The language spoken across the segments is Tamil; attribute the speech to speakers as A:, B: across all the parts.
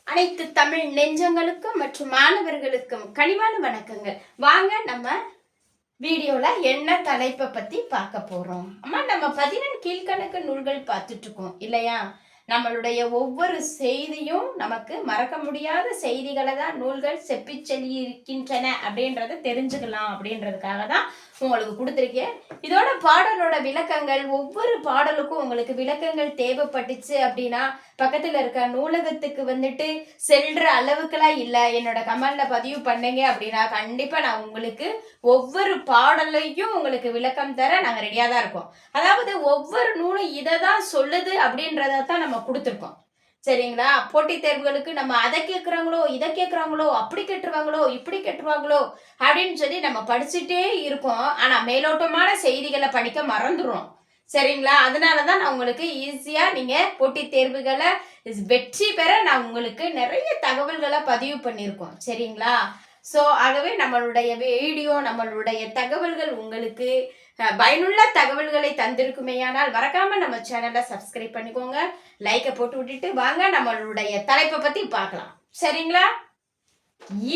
A: அனைத்து தமிழ் நெஞ்சங்களுக்கும் மற்றும் மாணவர்களுக்கும் கனிவான வணக்கங்கள். வாங்க நம்ம வீடியோல என்ன தலைப்பை பத்தி பார்க்க போறோம். அம்மா, நம்ம 14 கீழ்கணக்கு நூல்கள் பார்த்துட்டு இருக்கோம் இல்லையா? நம்மளுடைய ஒவ்வொரு செய்தியும் நமக்கு மறக்க முடியாத செய்திகளை தான் நூல்கள் செப்பி சொல்லி இருக்கின்றன அப்படின்றத தெரிஞ்சுக்கலாம் அப்படின்றதுக்காக தான் உங்களுக்கு கொடுத்துருக்கேன். இதோட பாடலோட விளக்கங்கள், ஒவ்வொரு பாடலுக்கும் உங்களுக்கு விளக்கங்கள் தேவைப்பட்டுச்சு அப்படின்னா பக்கத்துல இருக்க நூலகத்துக்கு வந்துட்டு செல்ற அளவுக்குலாம் இல்லை, என்னோட கமெண்ட்ல பதிவு பண்ணுங்க அப்படின்னா கண்டிப்பா நான் உங்களுக்கு ஒவ்வொரு பாடலையும் உங்களுக்கு விளக்கம் தர நாங்க ரெடியா தான் இருக்கோம். அதாவது ஒவ்வொரு நூலும் இதை தான் சொல்லுது அப்படின்றத தான் நம்ம கொடுத்துருக்கோம். சரிங்களா? போட்டித் தேர்வுகளுக்கு நம்ம அதை கேட்குறாங்களோ இதை கேட்குறாங்களோ, அப்படி கேட்டுருவாங்களோ இப்படி கேட்டுருவாங்களோ அப்படின்னு சொல்லி நம்ம படிச்சுட்டே இருக்கோம். ஆனா மேலோட்டமான செய்திகளை படிக்க மறந்துடுறோம். சரிங்களா? அதனாலதான் நான் உங்களுக்கு ஈஸியா நீங்க போட்டித் தேர்வுகளை வெற்றி பெற நான் உங்களுக்கு நிறைய தகவல்களை பதிவு பண்ணியிருக்கோம். சரிங்களா? ஸோ ஆகவே நம்மளுடைய வீடியோ, நம்மளுடைய தகவல்கள் உங்களுக்கு பயனுள்ள தகவல்களை தந்திருக்குமேயானால் மறக்காம நம்ம சேனலை சப்ஸ்கிரைப் பண்ணிக்கோங்க, லைக்கை போட்டு விட்டுட்டு வாங்க நம்மளுடைய தலைப்பை பத்தி பார்க்கலாம். சரிங்களா?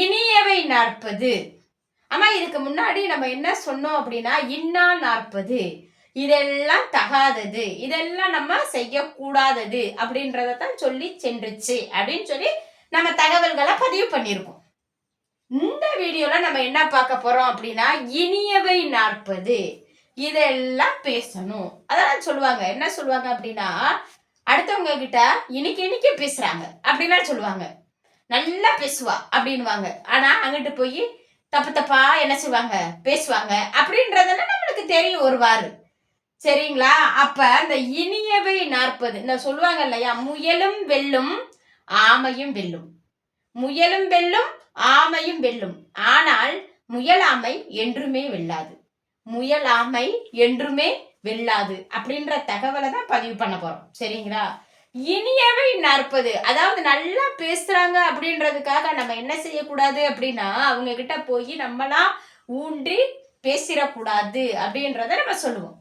A: இனியவை 40. ஆமா, இதுக்கு முன்னாடி நம்ம என்ன சொன்னோம் அப்படின்னா, இன்னா 40 இதெல்லாம் தகாதது, இதெல்லாம் நம்ம செய்யக்கூடாதது அப்படின்றதான் சொல்லி சென்றுச்சு அப்படின்னு சொல்லி நம்ம தகவல்களை பதிவு பண்ணியிருக்கோம். இந்த வீடியோல நம்ம என்ன பார்க்க போறோம் அப்படின்னா, இனியவை 40 இதெல்லாம் பேசணும். அதெல்லாம் சொல்லுவாங்க. என்ன சொல்லுவாங்க அப்படின்னா, அடுத்தவங்க கிட்ட இனிக்க பேசுறாங்க அப்படின்னா சொல்லுவாங்க, நல்லா பேசுவா அப்படின்வாங்க. ஆனா அங்கிட்டு போய் தப்பு தப்பா என்ன செய்வாங்க, பேசுவாங்க அப்படின்றதெல்லாம் நம்மளுக்கு தெரியும் ஒருவாறு. சரிங்களா? அப்ப இந்த இனியவை 40 இந்த சொல்லுவாங்க இல்லையா, முயலும் வெல்லும் ஆமையும் வெல்லும், முயலும் வெல்லும் ஆமையும் வெல்லும், ஆனால் முயலாமை என்றுமே வெல்லாது, முயலாமை என்றுமே வெல்லாது அப்படின்ற தகவலை தான் பதிவு பண்ண போறோம். சரிங்களா? இனியவை 40 அதாவது நல்லா பேசுறாங்க அப்படின்றதுக்காக நம்ம என்ன செய்யக்கூடாது அப்படின்னா, அவங்க கிட்ட போய் நம்மளா ஊன்றி பேசிடக்கூடாது அப்படின்றத நம்ம சொல்லுவோம்.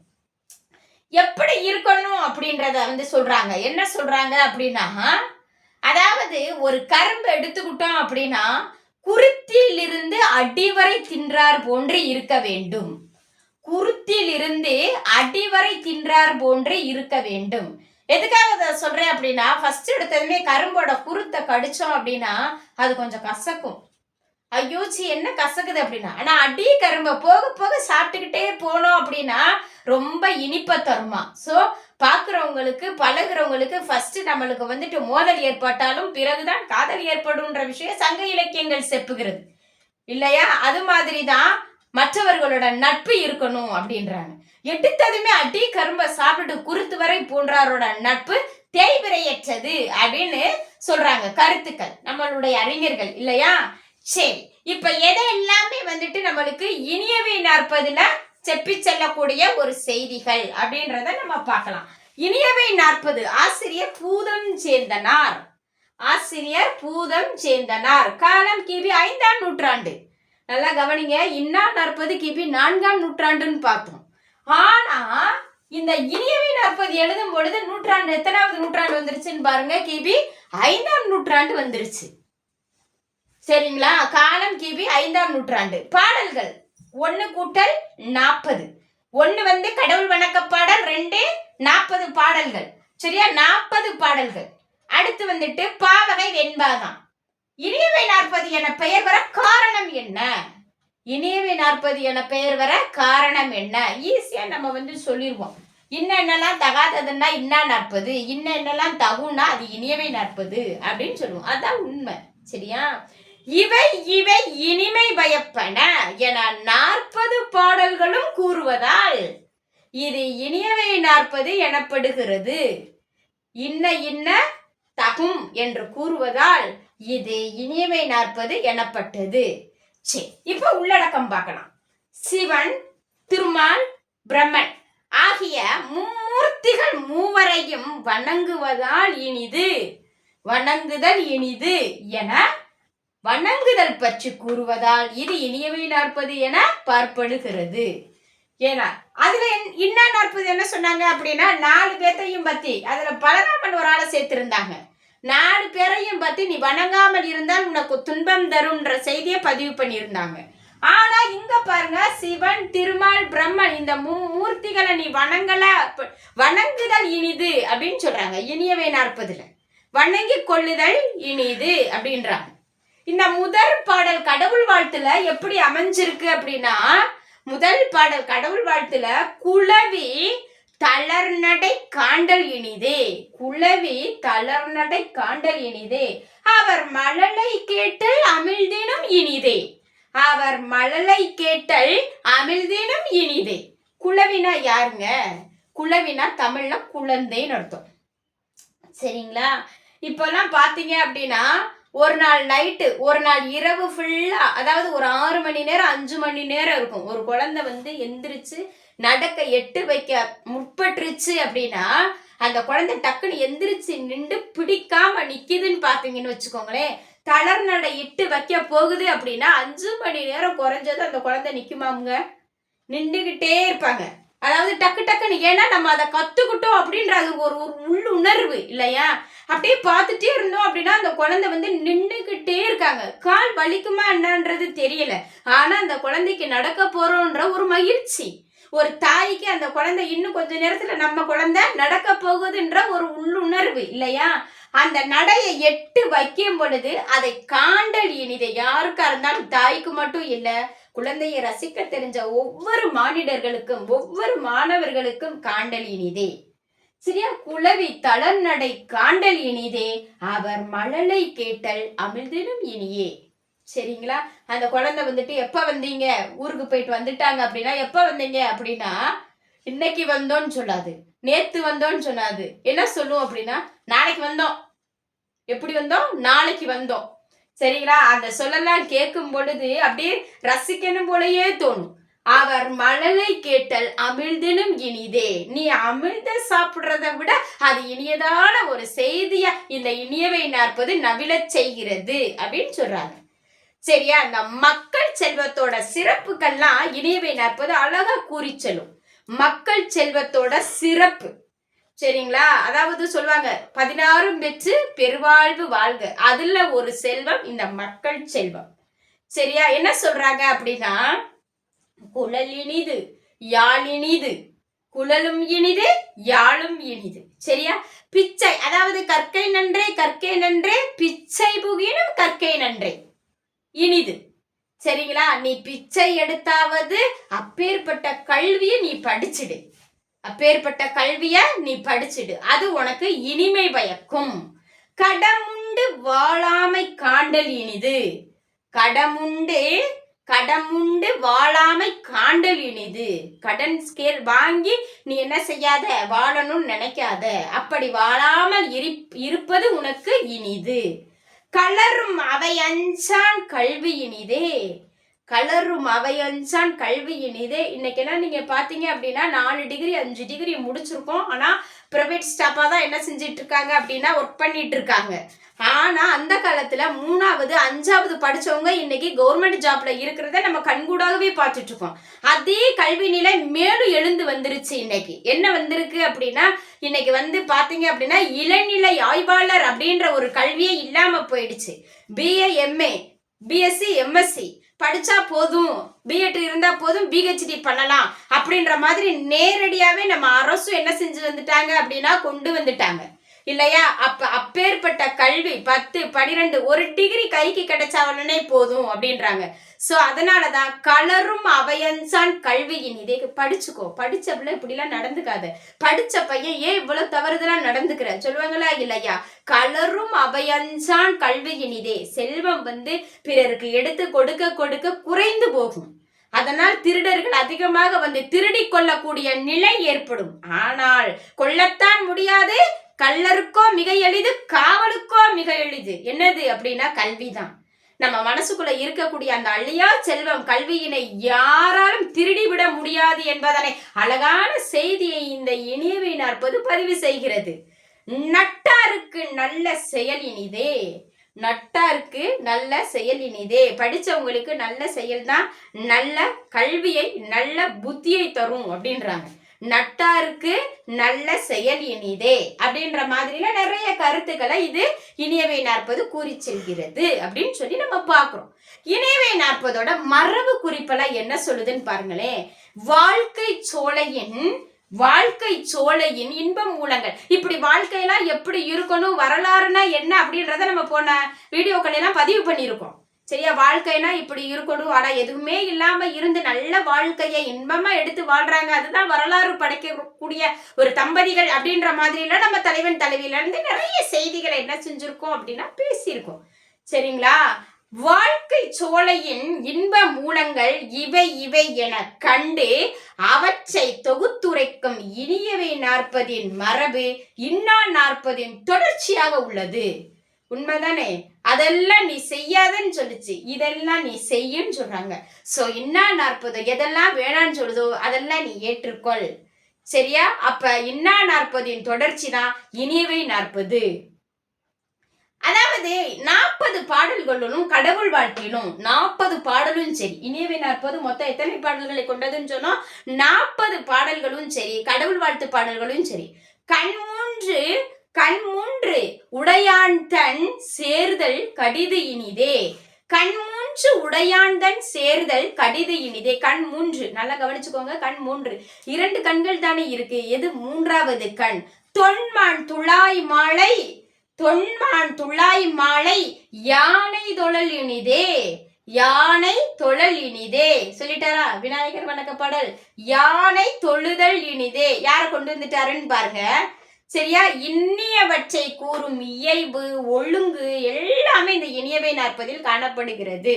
A: எப்படி இருக்கணும் அப்படின்றத சொல்றாங்க. என்ன சொல்றாங்க அப்படின்னா, அதாவது ஒரு கரும்பு எடுத்துக்கிட்டோம் அப்படின்னா குருத்திலிருந்து அடிவரை தின்றார் போன்று இருக்க வேண்டும். குருத்திலிருந்து அடிவரை தின்றார் போன்று இருக்க வேண்டும். எதுக்காக அதை சொல்றேன் அப்படின்னா, ஃபர்ஸ்ட் எடுத்ததுமே கரும்போட குருத்தை கடிச்சோம் அப்படின்னா அது கொஞ்சம் கசக்கும். ஐயோச்சி என்ன கசக்குது அப்படின்னா, ஆனா அடி கரும்பை போக போக சாப்பிட்டுக்கிட்டே போனோம் அப்படின்னா ரொம்ப இனிப்பை தருமா. ஸோ பார்க்குறவங்களுக்கு பழகுறவங்களுக்கு ஃபர்ஸ்ட் நம்மளுக்கு மோதல் ஏற்பட்டாலும் பிறகுதான் காதல் ஏற்படும்ன்ற விஷயம் சங்க இலக்கியங்கள் செப்புகிறது இல்லையா? அது மாதிரி தான் மற்றவர்களோட நட்பு இருக்கணும் அப்படின்றாங்க. எடுத்ததுமே அடி கரும்பை சாப்பிட்டு குருத்து வரை போன்றாரோட நட்பு தேய்விரையற்றது அப்படின்னு சொல்றாங்க கருத்துக்கள் நம்மளுடைய அறிஞர்கள் இல்லையா? சரி, இப்ப எதை எல்லாமே நம்மளுக்கு இனியவை 40 செப்பி செல்லக்கூடிய ஒரு செய்திகள் அப்படின்றத நம்ம பார்க்கலாம். இனியவை 40 ஆசிரியர் பூதம் சேர்ந்தனார். ஆசிரியர் பூதம் சேர்ந்தனார். காலம் கிபி 5ஆம் நூற்றாண்டு. நல்லா கவனிங்க, இன்னா 40 கிபி 4ஆம் நூற்றாண்டுன்னு பார்த்தோம். ஆனா இந்த இனியவை 40 எழுதும் பொழுது நூற்றாண்டு எத்தனாவது நூற்றாண்டு வந்துருச்சுன்னு பாருங்க, கிபி 5ஆம் நூற்றாண்டு வந்துருச்சு. சரிங்களா? காலம் கிபி 5ஆம் நூற்றாண்டு. பாடல்கள் 1 கூட்டல் 40. 1 கடவுள் வணக்க பாடல், 2 40 பாடல்கள். சரியா? 40 பாடல்கள். அடுத்து பாவகை வெண்பாதான். இனியவை 40 என பெயர் வர காரணம் என்ன? இனியவை 40 என பெயர் வர காரணம் என்ன? ஈஸியா நம்ம சொல்லிடுவோம். என்னென்னலாம் தகாததுன்னா இன்னா 40, என்னென்னலாம் தகுன்னா அது இனியவை 40 அப்படின்னு சொல்லுவோம். அதான் உண்மை. சரியா? இவை இவை இனிமை பயப்பன என 40 பாடல்களும் கூறுவதால் இது இனியவை 40 எனப்படுகிறது. இன்ன இன்ன தகும் என்று கூறுவதால் இது இனியவை 40 எனப்பட்டது. சரி, இப்ப உள்ளடக்கம் பார்க்கலாம். சிவன், திருமால், பிரம்மன் ஆகிய மும்மூர்த்திகள் மூவரையும் வணங்குவதால் இனிது, வணங்குதல் இனிது என வணங்குதல் பற்றி கூறுவதால் இது இனியவை 40 என பார்க்கப்படுகிறது. ஏன்னா அதுல இன்னா 40 என்ன சொன்னாங்க அப்படின்னா 4 பேர்த்தையும் பத்தி அதுல பலராமன் ஒரு ஆளை சேர்த்திருந்தாங்க. 4 பேரையும் பத்தி நீ வணங்காமல் இருந்தால் உனக்கு துன்பம் தரும்ன்ற செய்தியை பதிவு பண்ணியிருந்தாங்க. ஆனா இங்க பாருங்க, சிவன், திருமால், பிரம்மன் இந்த மூர்த்திகளை நீ வணங்குதல் இனிது அப்படின்னு சொல்றாங்க. இனியவை 40ல வணங்கி கொள்ளுதல் இனிது அப்படின்றாங்க. இந்த முதல் பாடல் கடவுள் வாழ்த்துல எப்படி அமைஞ்சிருக்கு அப்படின்னா, முதல் பாடல் கடவுள் வாழ்த்துல குளவி தளர்நடை காண்டல் இனிதே, குளவி தளர்நடை காண்டல் இனிதே, அவர் மழலை கேட்டல் அமிழ்தினும் இனிதே, அவர் மழலை கேட்டல் அமிழ்தினும் இனிதே. குளவினா யாருங்க? குளவினா தமிழ்ல குழந்தைன்னு அர்த்தம். சரிங்களா? இப்பெல்லாம் பாத்தீங்க அப்படின்னா ஒரு நாள் நைட்டு, ஒரு நாள் இரவு ஃபுல்லா, அதாவது ஒரு 6 மணி நேரம் 5 மணி நேரம் இருக்கும். ஒரு குழந்தை எந்திரிச்சு நடக்க 8 வைக்க முற்பட்டுருச்சு அப்படின்னா அந்த குழந்தை டக்குன்னு எந்திரிச்சு நின்று பிடிக்காம நிக்குதுன்னு பாத்தீங்கன்னு வச்சுக்கோங்களேன். தளர் நடை 8 வைக்க போகுது அப்படின்னா 5 மணி நேரம் குறைஞ்சது அந்த குழந்தை நிக்குமாமுங்க, நின்றுகிட்டே இருப்பாங்க. அதாவது டக்கு டக்குன்னு, ஏன்னா நம்ம அதை கத்துக்கிட்டோம் அப்படின்றது ஒரு உள்ளுணர்வு இல்லையா? அப்படியே பார்த்துட்டே இருந்தோம் அப்படின்னா அந்த குழந்தை நின்றுகிட்டே இருக்காங்க. கால் வலிக்குமா என்னன்றது தெரியல, ஆனா அந்த குழந்தைக்கு நடக்க போறோன்ற ஒரு மகிழ்ச்சி. ஒரு தாய்க்கு அந்த குழந்தை இன்னும் கொஞ்ச நேரத்துல நம்ம குழந்தை நடக்க போகுதுன்ற ஒரு உள்ளுணர்வு இல்லையா? அந்த நடையை 8 வைக்கும் பொழுது அதை காண்டல் இனிதே. யாருக்கா இருந்தாலும், தாய்க்கு மட்டும் இல்ல, குழந்தையை ரசிக்க தெரிஞ்ச ஒவ்வொரு மானிடர்களுக்கும், ஒவ்வொரு மாணவர்களுக்கும் காண்டல் இனிதே. சரியா? குளவி தளர்நடை காண்டல் இனிதே, அவர் மழலை கேட்டல் அமிழ்தினும் இனியே. சரிங்களா? அந்த குழந்தை எப்ப வந்தீங்க, ஊருக்கு போயிட்டு வந்துட்டாங்க அப்படின்னா எப்ப வந்தீங்க அப்படின்னா இன்னைக்கு வந்தோன்னு சொல்லாது, நேத்து வந்தோன்னு சொன்னாது. என்ன சொல்லுவோம் அப்படின்னா நாளைக்கு வந்தோம். எப்படி வந்தோம்? நாளைக்கு வந்தோம். சரிங்களா? அந்த சொல்லலாம் கேட்கும் பொழுது அப்படியே ரசிக்கணும் போலயே தோணும். அவர் மழலை கேட்டல் அமிழ்தினும் இனிதே. நீ அமிழ்த சாப்பிடுறத விட அது இனியதான ஒரு செய்தியா இந்த இனியவை 40 நவிழச் செய்கிறது அப்படின்னு சொல்றாங்க. சரியா? அந்த மக்கள் செல்வத்தோட சிறப்புகள்லாம் இனியவை 40 அழகா கூறி செல்லும். மக்கள் செல்வத்தோட சிறப்பு. சரிங்களா? அதாவது சொல்லுவாங்க 16 பெற்று பெருவாழ்வு வாழ்க, அதுல ஒரு செல்வம் இந்த மக்கள் செல்வம். சரியா? என்ன சொல்றாங்க அப்படின்னா, குழல் இனிது யாழ் இனிது, குழலும் இனிது யாழும் இனிது. சரியா? பிச்சை, அதாவது கற்கை நன்றே கற்கை நன்றே, பிச்சை புகினும் கற்கை நன்றே இனிது. சரிங்களா? நீ பிச்சை எடுத்தாவது அப்பேற்பட்ட கல்வியை நீ படிச்சிடு, அப்பேற்பட்ட கல்விய நீ படிச்சிடு, அது உனக்கு இனிமை பயக்கும். கடமுண்டு வாழாமை காண்டல் இனிது, கடமுண்டு வாழாமை காண்டல் இனிது. கடன் ஸ்கேல் வாங்கி நீ என்ன செய்யாத, வாழணும்னு நினைக்காத, அப்படி வாழாமல் இருப்பது உனக்கு இனிது. கலரும் அவை அஞ்சான் கல்வி இனிதே, கலரும் அவையஞ்சான் கல்வி இனிதே. இன்னைக்கு என்ன நீங்க பாத்தீங்க அப்படின்னா 4 டிகிரி 5 டிகிரி முடிச்சிருக்கோம். ஆனா பிரைவேட் ஸ்டாஃபா தான் என்ன செஞ்சிட்டு இருக்காங்க அப்படின்னா ஒர்க் பண்ணிட்டு இருக்காங்க. ஆனா அந்த காலத்துல 3வது 5வது படிச்சவங்க இன்னைக்கு கவர்மெண்ட் ஜாப்ல இருக்கிறத நம்ம கண்கூடாகவே பார்த்துட்டு இருக்கோம். அதே கல்வி நிலை மேலும் எழுந்து வந்துருச்சு. இன்னைக்கு என்ன வந்திருக்கு அப்படின்னா, இன்னைக்கு பாத்தீங்க அப்படின்னா இளநிலை ஆய்வாளர் அப்படின்ற ஒரு கல்வியே இல்லாம போயிடுச்சு. BA MA BSc MSc படிச்சா போதும், பிஎட் இருந்தா போதும், பிஹெச்டி பண்ணலாம் அப்படின்ற மாதிரி நேரடியாவே நம்ம அரசு என்ன செஞ்சு வந்துட்டாங்க அப்படின்னா கொண்டு வந்துட்டாங்க இல்லையா? அப்பேற்பட்ட கல்வி 10 12 ஒரு டிகிரி கைக்கு கிடைச்சா உடனே போதும் அப்படின்றாங்க. சோ அதனாலதான் கலரும் அவையஞ்சான் கல்வியின் இதே படிச்சுக்கோ. படிச்ச பிள்ளை இப்படிலாம் நடந்துக்காத, படிச்ச பையன் ஏன் இவ்வளவு தவறுதெல்லாம் நடந்துக்கிற சொல்லுவாங்களா இல்லையா? கலரும் அவையஞ்சான் கல்வியின் இதே. செல்வம் பிறருக்கு எடுத்து கொடுக்க கொடுக்க குறைந்து போகும். அதனால் திருடர்கள் அதிகமாக திருடி கொள்ளக்கூடிய நிலை ஏற்படும். ஆனால் கொள்ளத்தான் முடியாது. கள்ளருக்கோ மிக எளிது, காவலுக்கோ மிக எளிது. என்னது அப்படின்னா கல்விதான். நம்ம மனசுக்குள்ள இருக்கக்கூடிய அந்த அழியா செல்வம் கல்வியினை யாராலும் திருடி விட முடியாது என்பதனை அழகான செய்தியை இந்த இனியவை 40 பதிவு செய்கிறது. நட்டாருக்கு நல்ல செயல் இனிதே, நட்டாருக்கு நல்ல செயல் இனிதே. படிச்சவங்களுக்கு நல்ல செயல் தான் நல்ல கல்வியை நல்ல புத்தியை தரும் அப்படின்றாங்க. நட்டாருக்கு நல்ல செயல் இனிதே அப்படின்ற மாதிரில நிறைய கருத்துக்களை இது இனியவை நாற்பது கூறி செல்கிறது அப்படின்னு சொல்லி நம்ம பார்க்கிறோம். இனியவை நாற்பதோட மரபு குறிப்பெல்லாம் என்ன சொல்லுதுன்னு பாருங்களேன். வாழ்க்கை சோலையின் இன்ப மூலங்கள். இப்படி வாழ்க்கையெல்லாம் எப்படி இருக்கணும், வரலாறுனா என்ன அப்படின்றத நம்ம போன வீடியோக்கள் எல்லாம் பதிவு பண்ணியிருக்கோம். சரியா, வாழ்க்கைனா இப்படி இருக்கணும், ஆனா எதுவுமே இல்லாம இருந்து நல்ல வாழ்க்கையை இன்பமா எடுத்து வாழ்றாங்க, அதுதான் வரலாறு படைக்கக்கூடிய ஒரு தம்பதிகள் அப்படின்ற மாதிரிலாம் நம்ம தலைவன் தலைவியில இருந்து நிறைய செய்திகளை என்ன செஞ்சிருக்கோம் அப்படின்னா பேசியிருக்கோம். சரிங்களா, வாழ்க்கை சோலையின் இன்ப மூலங்கள் இவை இவை என கண்டு அவற்றை தொகுத்துரைக்கும் இனியவை நாற்பதின் மரபு இன்னா நாற்பதின் தொடர்ச்சியாக உள்ளது. உண்மைதானே? அதெல்லாம் நீ செய்யாதன்னு சொல்லுச்சு, இதெல்லாம் நீ செய்யுன்னு சொல்றாங்க. சோ இன்னா நாற்பது எதெல்லாம் வேணான்னு சொல்லுதோ அதெல்லாம் நீ ஏற்றுக்கொள். சரியா, அப்ப இன்னா நாற்பதின் தொடர்ச்சி தான் இனியவை நாற்பது. அதாவது 40 பாடல்களும் கடவுள் வாழ்க்கையிலும் 40 பாடலும் சரி, இனியவை நாற்பது மொத்தம் எத்தனை பாடல்களை கொண்டதுன்னு சொன்னோம், 40 பாடல்களும் சரி, கடவுள் வாழ்த்து பாடல்களும் சரி. கண்மூன்று உடையான் தன் சேர்தல் கடிது இனிதே. கண்மூன்று உடையான் தன் சேர்தல் கடிது இனிதே. கண் மூன்று, நல்லா கவனிச்சுக்கோங்க. கண் மூன்று, 2 கண்கள் தானே இருக்கு, எது மூன்றாவது கண்? தொன்மான் துழாய் மாலை யானை தொழல் இனிதே. யானை தொழல் இனிதே சொல்லிட்டாரா விநாயகர் வணக்க பாடல். யானை தொழுதல் இனிதே யார கொண்டு வந்துட்டாருன்னு பாருங்க. சரியா, இன்னியவற்றை கூறும் இயல்பு ஒழுங்கு எல்லாமே இந்த இனியவை நாற்பதில் காணப்படுகிறது.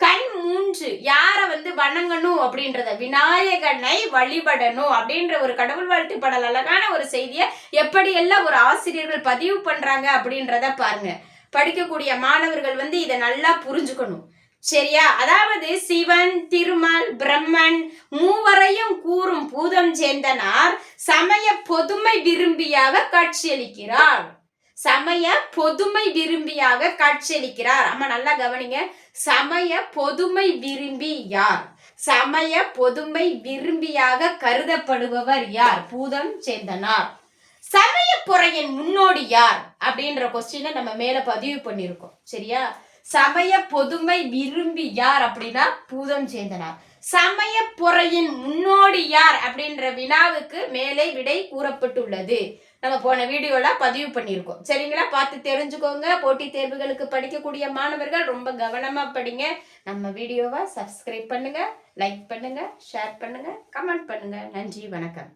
A: கண் மூன்று, யார வணங்கணும் அப்படின்றத, விநாயகனை வழிபடணும் அப்படின்ற ஒரு கடவுள் வாழ்த்து பாடல் அழகான ஒரு செய்தியை எப்படி எல்லாம் ஒரு ஆசிரியர்கள் பதிவு பண்றாங்க அப்படின்றத பாருங்க. படிக்கக்கூடிய மாணவர்கள் இதை நல்லா புரிஞ்சுக்கணும். சரியா, அதாவது சிவன், திருமால், பிரம்மன் மூவரையும் கூறும் பூதம் சேர்ந்தனார் சமய பொதுமை விரும்பியாக காட்சியளிக்கிறார். சமய பொதுமை விரும்பியாக காட்சியளிக்கிறார். ஆமா, நல்லா கவனிங்க. சமய பொதுமை விரும்பி யார்? சமய பொதுமை விரும்பியாக கருதப்படுபவர் யார்? பூதம் சேர்ந்தனார். சமய பொறையின் முன்னோடி யார் அப்படின்ற கொஸ்டினை நம்ம மேல பதிவு பண்ணிருக்கோம். சரியா, சமய பொதுமை விரும்பி யார் அப்படின்னா பூதம் சேர்ந்தனார். சமய பொறையின் முன்னோடி யார் அப்படின்ற வினாவுக்கு மேலே விடை கூறப்பட்டுள்ளது. நம்ம போன வீடியோல பதிவு பண்ணியிருக்கோம். சரிங்களா, பார்த்து தெரிஞ்சுக்கோங்க. போட்டித் தேர்வுகளுக்கு படிக்கக்கூடிய மாணவர்கள் ரொம்ப கவனமா படிங்க. நம்ம வீடியோவை சப்ஸ்கிரைப் பண்ணுங்க, லைக் பண்ணுங்க, ஷேர் பண்ணுங்க, கமெண்ட் பண்ணுங்க. நன்றி, வணக்கம்.